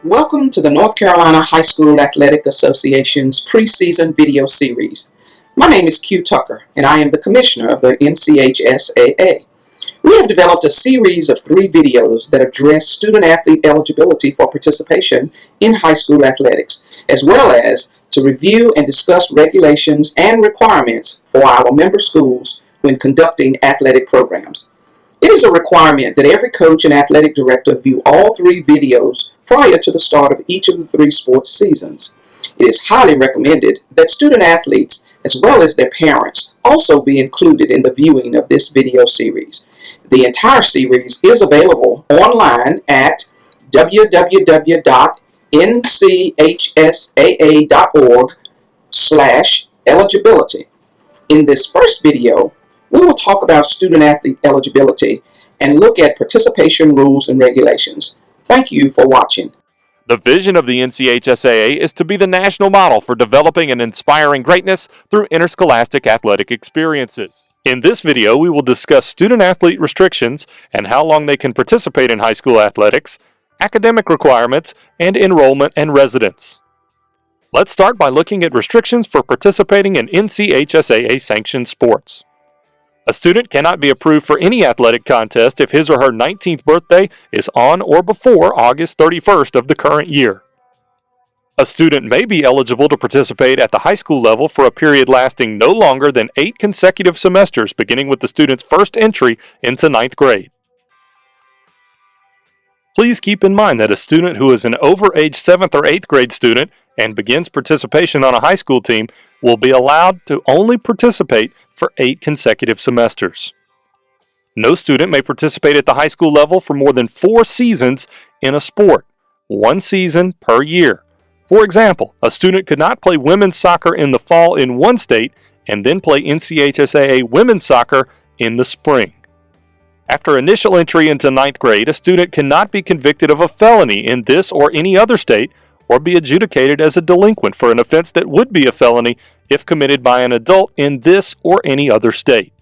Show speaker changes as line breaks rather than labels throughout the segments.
Welcome to the North Carolina High School Athletic Association's preseason video series. My name is Q Tucker, and I am the commissioner of the NCHSAA. We have developed a series of 3 videos that address student-athlete eligibility for participation in high school athletics, as well as to review and discuss regulations and requirements for our member schools when conducting athletic programs. It is a requirement that every coach and athletic director view all 3 videos prior to the start of each of the 3 sports seasons. It is highly recommended that student athletes, as well as their parents, also be included in the viewing of this video series. The entire series is available online at www.nchsaa.org/eligibility. In this first video, we will talk about student-athlete eligibility and look at participation rules and regulations. Thank you for watching.
The vision of the NCHSAA is to be the national model for developing and inspiring greatness through interscholastic athletic experiences. In this video, we will discuss student-athlete restrictions and how long they can participate in high school athletics, academic requirements, and enrollment and residence. Let's start by looking at restrictions for participating in NCHSAA-sanctioned sports. A student cannot be approved for any athletic contest if his or her 19th birthday is on or before August 31st of the current year. A student may be eligible to participate at the high school level for a period lasting no longer than 8 consecutive semesters beginning with the student's first entry into 9th grade. Please keep in mind that a student who is an over-age 7th or 8th grade student and begins participation on a high school team will be allowed to only participate for 8 consecutive semesters. No student may participate at the high school level for more than 4 seasons in a sport, 1 season per year. For example, a student could not play women's soccer in the fall in one state and then play NCHSAA women's soccer in the spring. After initial entry into 9th grade, a student cannot be convicted of a felony in this or any other state or be adjudicated as a delinquent for an offense that would be a felony if committed by an adult in this or any other state.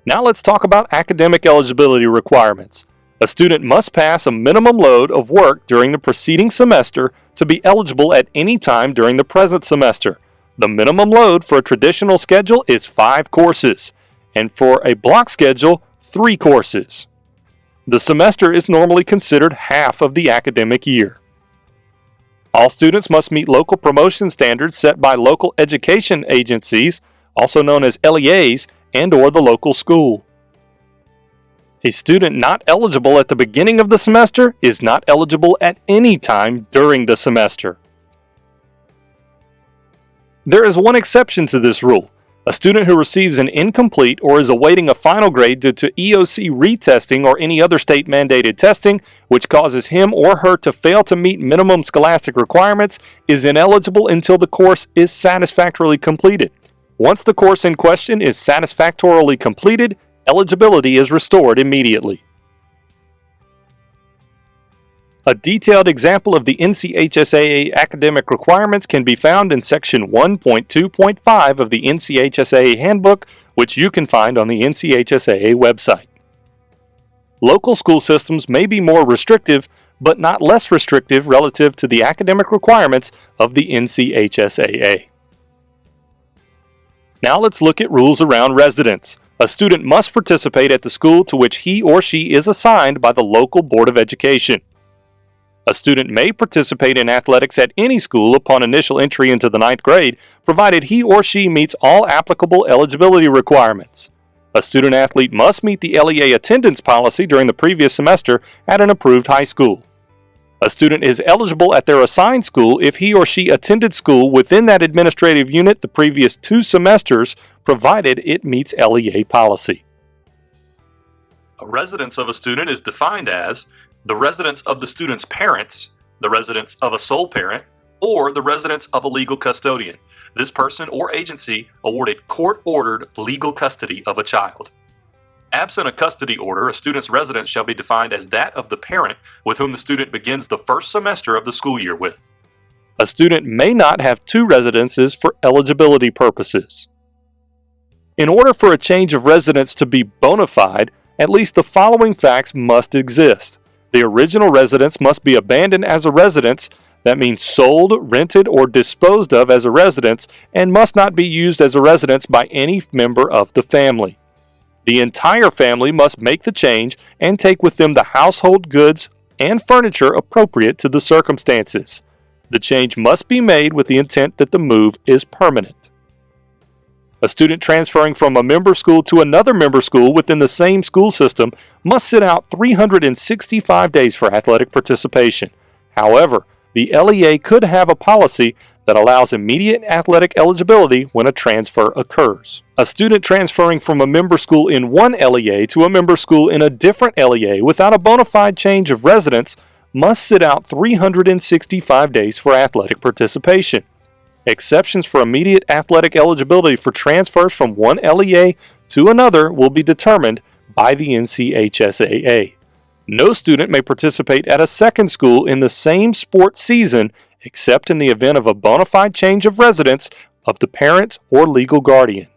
Now let's talk about academic eligibility requirements. A student must pass a minimum load of work during the preceding semester to be eligible at any time during the present semester. The minimum load for a traditional schedule is 5 courses, and for a block schedule, 3 courses. The semester is normally considered half of the academic year. All students must meet local promotion standards set by local education agencies, also known as LEAs, and/or the local school. A student not eligible at the beginning of the semester is not eligible at any time during the semester. There is one exception to this rule. A student who receives an incomplete or is awaiting a final grade due to EOC retesting or any other state-mandated testing, which causes him or her to fail to meet minimum scholastic requirements, is ineligible until the course is satisfactorily completed. Once the course in question is satisfactorily completed, eligibility is restored immediately. A detailed example of the NCHSAA academic requirements can be found in Section 1.2.5 of the NCHSAA Handbook, which you can find on the NCHSAA website. Local school systems may be more restrictive, but not less restrictive relative to the academic requirements of the NCHSAA. Now let's look at rules around residence. A student must participate at the school to which he or she is assigned by the local Board of Education. A student may participate in athletics at any school upon initial entry into the 9th grade, provided he or she meets all applicable eligibility requirements. A student athlete must meet the LEA attendance policy during the previous semester at an approved high school. A student is eligible at their assigned school if he or she attended school within that administrative unit the previous 2 semesters, provided it meets LEA policy. A residence of a student is defined as the residence of the student's parents, the residence of a sole parent, or the residence of a legal custodian. This person or agency awarded court-ordered legal custody of a child. Absent a custody order, a student's residence shall be defined as that of the parent with whom the student begins the first semester of the school year with. A student may not have 2 residences for eligibility purposes. In order for a change of residence to be bona fide, at least the following facts must exist. The original residence must be abandoned as a residence. That means sold, rented, or disposed of as a residence, and must not be used as a residence by any member of the family. The entire family must make the change and take with them the household goods and furniture appropriate to the circumstances. The change must be made with the intent that the move is permanent. A student transferring from a member school to another member school within the same school system must sit out 365 days for athletic participation. However, the LEA could have a policy that allows immediate athletic eligibility when a transfer occurs. A student transferring from a member school in one LEA to a member school in a different LEA without a bona fide change of residence must sit out 365 days for athletic participation. Exceptions for immediate athletic eligibility for transfers from one LEA to another will be determined by the NCHSAA. No student may participate at a second school in the same sport season except in the event of a bona fide change of residence of the parent or legal guardian.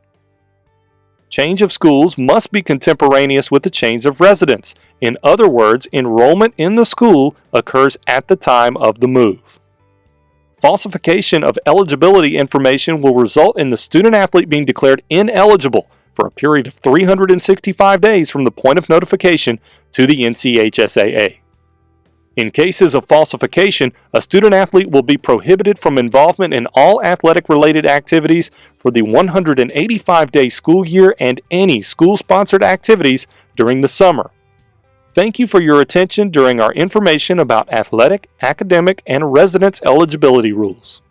Change of schools must be contemporaneous with the change of residence. In other words, enrollment in the school occurs at the time of the move. Falsification of eligibility information will result in the student-athlete being declared ineligible for a period of 365 days from the point of notification to the NCHSAA. In cases of falsification, a student-athlete will be prohibited from involvement in all athletic-related activities for the 185-day school year and any school-sponsored activities during the summer. Thank you for your attention during our information about athletic, academic, and residence eligibility rules.